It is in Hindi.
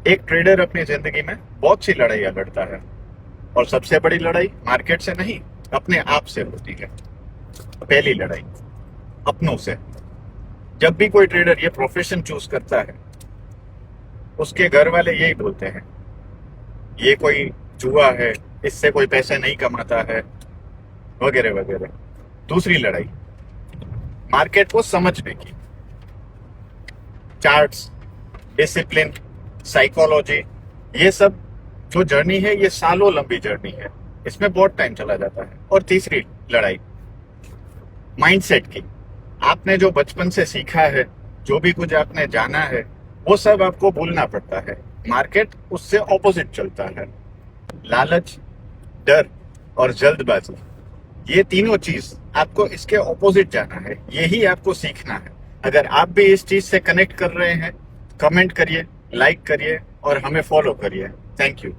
एक ट्रेडर अपनी जिंदगी में बहुत सी लड़ाइयां लड़ता है और सबसे बड़ी लड़ाई मार्केट से नहीं, अपने आप से होती है। पहली लड़ाई अपनों से। जब भी कोई ट्रेडर ये प्रोफेशन चूज करता है, उसके घर वाले यही बोलते हैं, ये कोई जुआ है, इससे कोई पैसे नहीं कमाता है, वगैरह वगैरह। दूसरी लड़ाई मार्केट को समझने की। चार्ट्स, डिसिप्लिन, साइकोलॉजी, ये सब जो जर्नी है, ये सालों लंबी जर्नी है, इसमें बहुत टाइम चला जाता है। और तीसरी लड़ाई माइंडसेट की। आपने जो बचपन से सीखा है, जो भी कुछ आपने जाना है, वो सब आपको भूलना पड़ता है। मार्केट उससे ऑपोजिट चलता है। लालच, डर और जल्दबाजी, ये तीनों चीज आपको इसके ऑपोजिट जाना है, यही आपको सीखना है। अगर आप भी इस चीज से कनेक्ट कर रहे हैं, कमेंट करिए, लाइक करिए और हमें फॉलो करिए। Thank you.